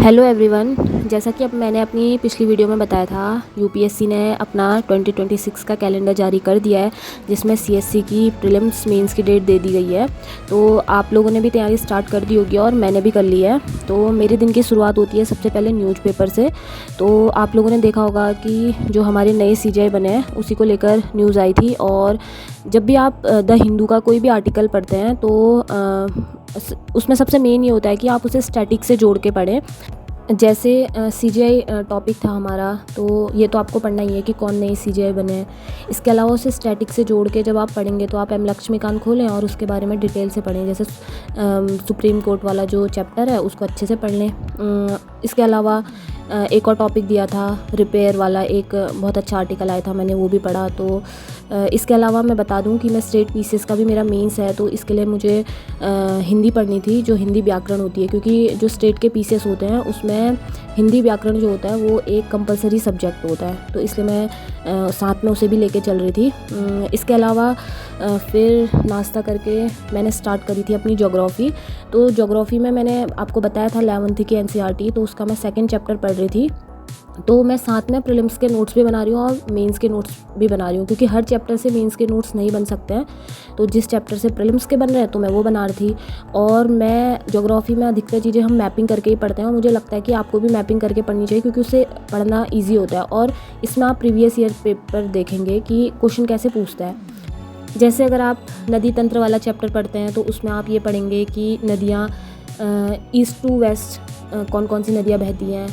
Hello everyone. जैसा कि अब मैंने अपनी पिछली वीडियो में बताया था, यूपीएससी ने अपना 2026 का कैलेंडर जारी कर दिया है, जिसमें सीएससी की प्रीलिम्स मेंस की डेट दे दी गई है। तो आप लोगों ने भी तैयारी स्टार्ट कर दी होगी और मैंने भी कर ली है। तो मेरे दिन की शुरुआत होती है सबसे पहले न्यूज़पेपर से। तो आप लोगों ने देखा होगा कि जो हमारे नए सीजीआई बने हैं उसी को लेकर न्यूज़ आई थी। और जब भी आप द हिंदू का कोई भी आर्टिकल पढ़ते हैं तो उसमें सबसे मेन ये होता है कि आप उसे स्टैटिक से जोड़ के पढ़ें। जैसे सीजीआई टॉपिक था हमारा, तो ये तो आपको पढ़ना ही है कि कौन नए सीजीआई बने हैं। इसके अलावा उसे स्टैटिक से जोड़ के जब आप पढ़ेंगे तो आप एम लक्ष्मीकांत खोलें और उसके बारे में डिटेल से पढ़ें। जैसे सुप्रीम कोर्ट वाला जो चैप्टर है उसको अच्छे से पढ़ लें। इसके अलावा एक और टॉपिक दिया था रिपेयर वाला, एक बहुत अच्छा आर्टिकल आया था, मैंने वो भी पढ़ा। तो इसके अलावा मैं बता दूं कि मैं स्टेट पीसीएस का भी मेरा मेंस है, तो इसके लिए मुझे हिंदी पढ़नी थी, जो हिंदी व्याकरण होती है, क्योंकि जो स्टेट के पीसीएस होते हैं उसमें हिंदी व्याकरण जो होता है वो एक कंपलसरी सब्जेक्ट होता है। तो इसलिए मैं साथ में उसे भी लेके चल रही थी। इसके अलावा फिर नाश्ता करके मैंने स्टार्ट करी थी अपनी ज्योग्राफ़ी। तो ज्योग्राफ़ी में मैंने आपको बताया था 11th की एनसीईआरटी, तो उसका मैं सेकंड चैप्टर पढ़ रही थी। तो मैं साथ में प्रीलिम्स के नोट्स भी बना रही हूँ और मेंस के नोट्स भी बना रही हूँ, क्योंकि हर चैप्टर से मेंस के नोट्स नहीं बन सकते हैं। तो जिस चैप्टर से प्रीलिम्स के बन रहे हैं तो मैं वो बना रही थी। और मैं ज्योग्राफी में अधिकतर चीज़ें हम मैपिंग करके ही पढ़ते हैं, और मुझे लगता है कि आपको भी मैपिंग करके पढ़नी चाहिए, क्योंकि उससे पढ़ना ईजी होता है। और इसमें आप प्रीवियस ईयर पेपर देखेंगे कि क्वेश्चन कैसे पूछता है। जैसे अगर आप नदी तंत्र वाला चैप्टर पढ़ते हैं तो उसमें आप ये पढ़ेंगे कि नदियाँ ईस्ट टू वेस्ट कौन कौन सी नदियाँ बहती हैं।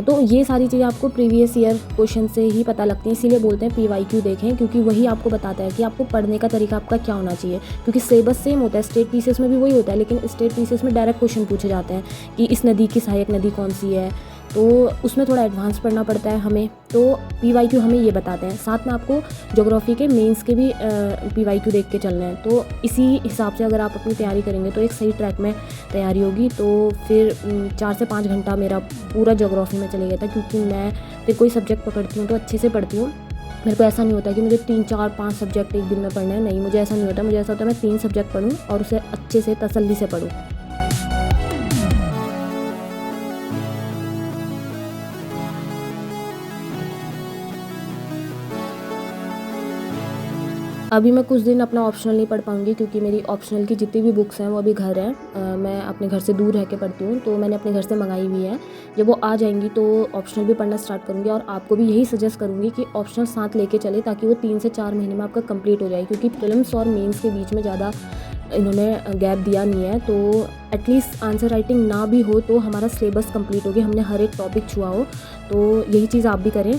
तो ये सारी चीज़ें आपको प्रीवियस ईयर क्वेश्चन से ही पता लगती हैं। इसीलिए बोलते हैं पीवाईक्यू देखें, क्योंकि वही आपको बताता है कि आपको पढ़ने का तरीका आपका क्या होना चाहिए। क्योंकि सिलेबस सेम होता है, स्टेट पीसीएस में भी वही होता है, लेकिन स्टेट पीसीएस में डायरेक्ट क्वेश्चन पूछे जाते हैं कि इस नदी की सहायक नदी कौन सी है। तो उसमें थोड़ा एडवांस पढ़ना पड़ता है हमें। तो पीवाईक्यू हमें ये बताते हैं। साथ में आपको ज्योग्राफी के मेंस के भी पीवाईक्यू देख के चलना है। तो इसी हिसाब से अगर आप अपनी तैयारी करेंगे तो एक सही ट्रैक में तैयारी होगी। तो फिर 4 से 5 घंटा मेरा पूरा ज्योग्राफी में चले गया था, क्योंकि मैं फिर कोई सब्जेक्ट पकड़ती हूँ तो अच्छे से पढ़ती हूँ। मेरे को ऐसा नहीं होता कि मुझे 3, 4, 5 सब्जेक्ट एक दिन में पढ़ने हैं। नहीं, मुझे ऐसा नहीं होता। मुझे ऐसा होता है मैं 3 सब्जेक्ट पढ़ूँ और उसे अच्छे से तसल्ली से पढूँ। अभी मैं कुछ दिन अपना ऑप्शनल नहीं पढ़ पाऊँगी, क्योंकि मेरी ऑप्शनल की जितनी भी बुक्स हैं वो अभी घर हैं। मैं अपने घर से दूर रह के पढ़ती हूँ, तो मैंने अपने घर से मंगाई हुई है। जब वो आ जाएंगी तो ऑप्शनल भी पढ़ना स्टार्ट करूँगी। और आपको भी यही सजेस्ट करूँगी कि ऑप्शनल साथ लेके चले, ताकि वो 3 से 4 महीने में आपका कंप्लीट हो जाए, क्योंकि प्रीलिम्स और मेंस के बीच में ज़्यादा इन्होंने गैप दिया नहीं है। तो एटलीस्ट आंसर राइटिंग ना भी हो तो हमारा सिलेबस कंप्लीट हो गया, हमने हर एक टॉपिक छुआ हो। तो यही चीज़ आप भी करें।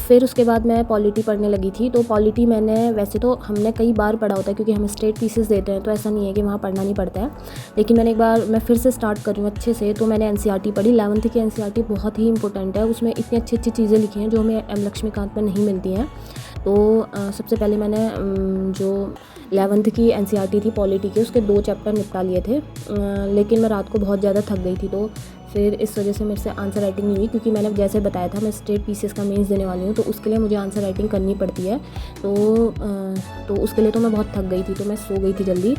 फिर उसके बाद मैं पॉलिटी पढ़ने लगी थी। तो पॉलिटी मैंने, वैसे तो हमने कई बार पढ़ा होता है, क्योंकि हमें स्टेट पीसेस देते हैं, तो ऐसा नहीं है कि वहाँ पढ़ना नहीं पड़ता है। लेकिन मैं फिर से स्टार्ट कर रही हूँ अच्छे से। तो मैंने एनसीईआरटी पढ़ी। 11th की एनसीईआरटी बहुत ही इंपॉर्टेंट है। उसमें इतनी अच्छी अच्छी चीज़ें लिखी हैं जो हमें एम लक्ष्मीकांत में नहीं मिलती हैं। तो सबसे पहले मैंने जो 11th की एनसीईआरटी थी पॉलिटी के, उसके 2 चैप्टर निपटा लिए थे। लेकिन मैं रात को बहुत ज़्यादा थक गई थी, तो फिर इस वजह से मेरे से आंसर राइटिंग नहीं हुई। क्योंकि मैंने जैसे बताया था मैं स्टेट पीसीएस का मेंस देने वाली हूँ, तो उसके लिए मुझे आंसर राइटिंग करनी पड़ती है। तो उसके लिए तो मैं बहुत थक गई थी, तो मैं सो गई थी जल्दी।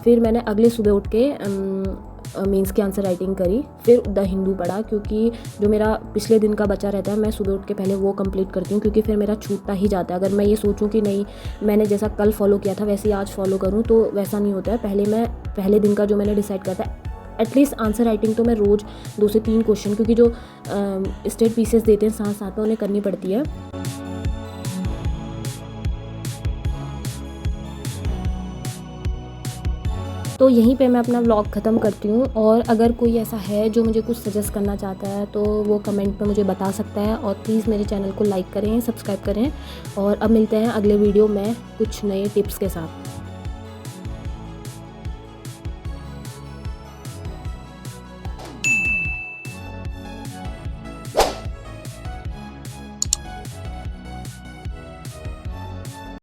फिर मैंने अगले सुबह उठ के मेंस की आंसर राइटिंग करी। फिर द हिंदू पढ़ा, क्योंकि जो मेरा पिछले दिन का बचा रहता है मैं सुबह उठ के पहले वो कंप्लीट करती हूँ, क्योंकि फिर मेरा छूटता ही जाता है। अगर मैं ये सोचूं कि नहीं, मैंने जैसा कल फॉलो किया था वैसे ही आज फॉलो करूँ, तो वैसा नहीं होता है। पहले दिन का जो मैंने डिसाइड किया था, एटलीस्ट आंसर राइटिंग तो मैं रोज़ 2 से 3 क्वेश्चन, क्योंकि जो स्टेट पीसेस देते हैं साथ साथ में उन्हें करनी पड़ती है। तो यहीं पे मैं अपना व्लॉग ख़त्म करती हूँ। और अगर कोई ऐसा है जो मुझे कुछ सजेस्ट करना चाहता है तो वो कमेंट पे मुझे बता सकता है। और प्लीज़ मेरे चैनल को लाइक करें, सब्सक्राइब करें। और अब मिलते हैं अगले वीडियो में कुछ नए टिप्स के साथ।